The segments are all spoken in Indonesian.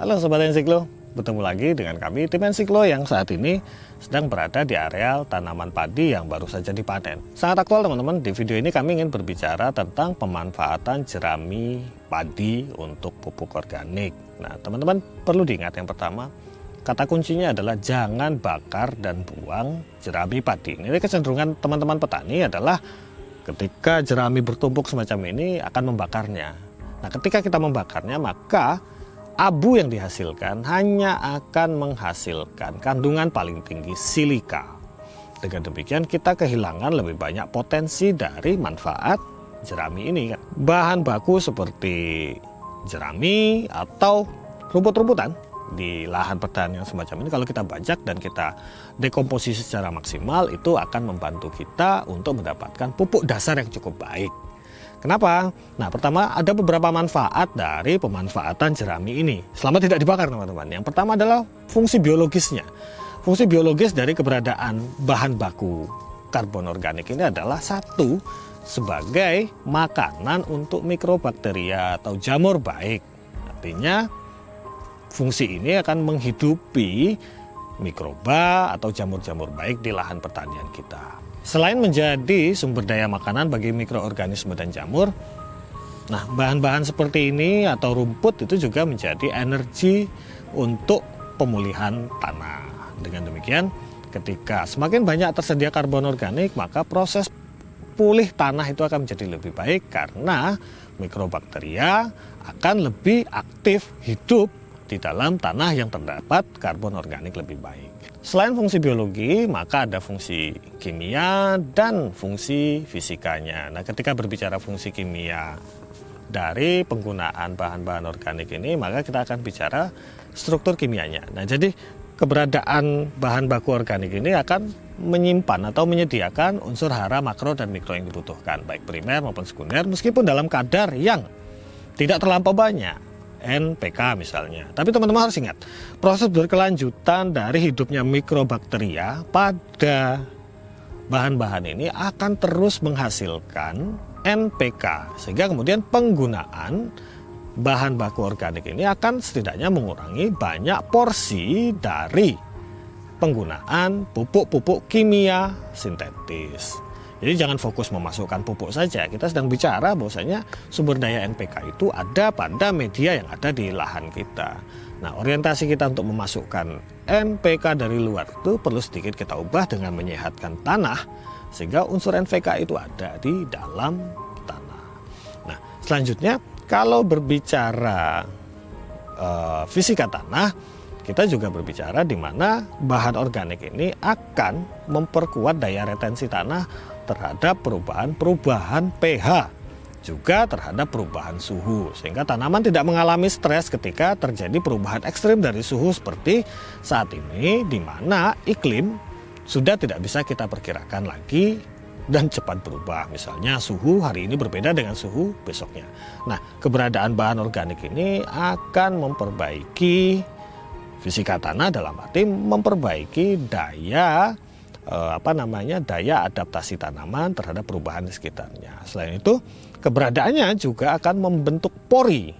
Halo Sobat Ensiklo, bertemu lagi dengan kami tim Ensiklo yang saat ini sedang berada di areal tanaman padi yang baru saja dipanen. Sangat aktual teman-teman, di video ini kami ingin berbicara tentang pemanfaatan jerami padi untuk pupuk organik. Nah teman-teman perlu diingat yang pertama, kata kuncinya adalah jangan bakar dan buang jerami padi. Ini kecenderungan teman-teman petani adalah ketika jerami bertumpuk semacam ini akan membakarnya. Nah ketika kita membakarnya maka abu yang dihasilkan hanya akan menghasilkan kandungan paling tinggi silika. Dengan demikian kita kehilangan lebih banyak potensi dari manfaat jerami ini. Bahan baku seperti jerami atau rumput-rumputan di lahan pertanian semacam ini kalau kita bajak dan kita dekomposisi secara maksimal, itu akan membantu kita untuk mendapatkan pupuk dasar yang cukup baik. Kenapa? Nah pertama ada beberapa manfaat dari pemanfaatan jerami ini selama tidak dibakar teman-teman. Yang pertama adalah fungsi biologisnya. Fungsi biologis dari keberadaan bahan baku karbon organik ini adalah satu, sebagai makanan untuk mikrobakteria atau jamur baik. Artinya fungsi ini akan menghidupi mikroba atau jamur-jamur baik di lahan pertanian kita. Selain menjadi sumber daya makanan bagi mikroorganisme dan jamur, nah bahan-bahan seperti ini atau rumput itu juga menjadi energi untuk pemulihan tanah. Dengan demikian, ketika semakin banyak tersedia karbon organik, maka proses pulih tanah itu akan menjadi lebih baik karena mikrobakteria akan lebih aktif hidup di dalam tanah yang terdapat karbon organik lebih baik. Selain fungsi biologi, maka ada fungsi kimia dan fungsi fisikanya. Nah, ketika berbicara fungsi kimia dari penggunaan bahan-bahan organik ini, maka kita akan bicara struktur kimianya. Nah, jadi keberadaan bahan baku organik ini akan menyimpan atau menyediakan unsur hara, makro, dan mikro yang dibutuhkan, baik primer maupun sekunder, meskipun dalam kadar yang tidak terlampau banyak. NPK misalnya. Tapi teman-teman harus ingat, proses berkelanjutan dari hidupnya mikrobakteria pada bahan-bahan ini akan terus menghasilkan NPK, sehingga kemudian penggunaan bahan baku organik ini akan setidaknya mengurangi banyak porsi dari penggunaan pupuk-pupuk kimia sintetis. Jadi jangan fokus memasukkan pupuk saja, kita sedang bicara bahwasanya sumber daya NPK itu ada pada media yang ada di lahan kita. Nah orientasi kita untuk memasukkan NPK dari luar itu perlu sedikit kita ubah dengan menyehatkan tanah, sehingga unsur NPK itu ada di dalam tanah. Nah selanjutnya kalau berbicara fisika tanah, kita juga berbicara di mana bahan organik ini akan memperkuat daya retensi tanah terhadap perubahan pH, juga terhadap perubahan suhu, sehingga tanaman tidak mengalami stres ketika terjadi perubahan ekstrim dari suhu seperti saat ini, di mana iklim sudah tidak bisa kita perkirakan lagi dan cepat berubah. Misalnya suhu hari ini berbeda dengan suhu besoknya. Nah, keberadaan bahan organik ini akan memperbaiki fisika tanah, dalam arti memperbaiki daya daya adaptasi tanaman terhadap perubahan di sekitarnya. Selain itu, keberadaannya juga akan membentuk pori.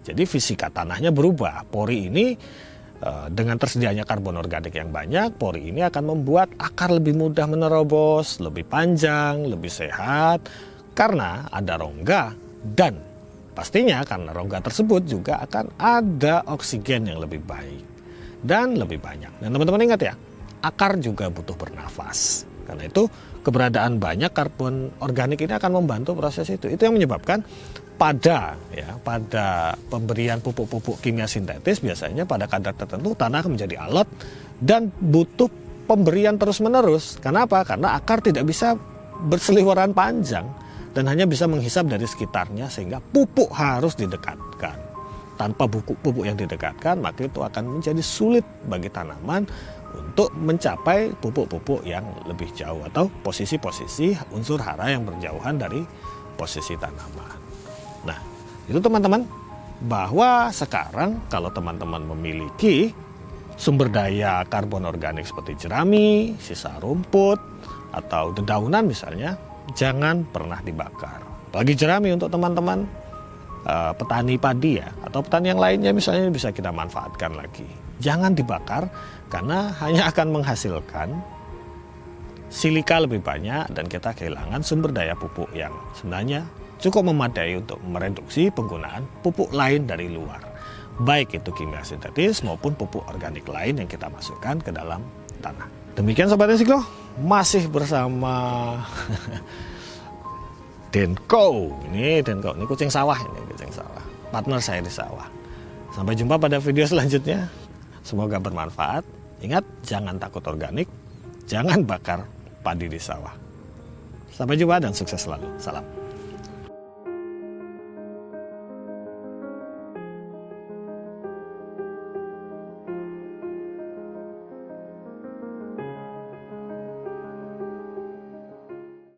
Jadi fisika tanahnya berubah. Pori ini dengan tersedianya karbon organik yang banyak, pori ini akan membuat akar lebih mudah menerobos, lebih panjang, lebih sehat karena ada rongga, dan pastinya karena rongga tersebut juga akan ada oksigen yang lebih baik dan lebih banyak. Dan teman-teman ingat ya, akar juga butuh bernafas. Karena itu keberadaan banyak karbon organik ini akan membantu proses itu. Itu yang menyebabkan pada pemberian pupuk-pupuk kimia sintetis biasanya pada kadar tertentu tanah menjadi alot dan butuh pemberian terus-menerus. Kenapa? Karena akar tidak bisa berseliweran panjang dan hanya bisa menghisap dari sekitarnya, sehingga pupuk harus didekatkan. Tanpa pupuk yang didekatkan, maka itu akan menjadi sulit bagi tanaman untuk mencapai pupuk-pupuk yang lebih jauh atau posisi-posisi unsur hara yang berjauhan dari posisi tanaman. Nah, itu teman-teman, bahwa sekarang kalau teman-teman memiliki sumber daya karbon organik seperti jerami, sisa rumput, atau dedaunan misalnya, jangan pernah dibakar. Apalagi jerami untuk teman-teman petani padi ya, atau petani yang lainnya misalnya, bisa kita manfaatkan lagi. Jangan dibakar karena hanya akan menghasilkan silika lebih banyak dan kita kehilangan sumber daya pupuk yang sebenarnya cukup memadai untuk mereduksi penggunaan pupuk lain dari luar, baik itu kimia sintetis maupun pupuk organik lain yang kita masukkan ke dalam tanah. Demikian Sobat Resiko, masih bersama Denko. Ini Denko, ini kucing sawah, partner saya di sawah. Sampai jumpa pada video selanjutnya. Semoga bermanfaat. Ingat, jangan takut organik, jangan bakar padi di sawah. Sampai jumpa dan sukses selalu. Salam.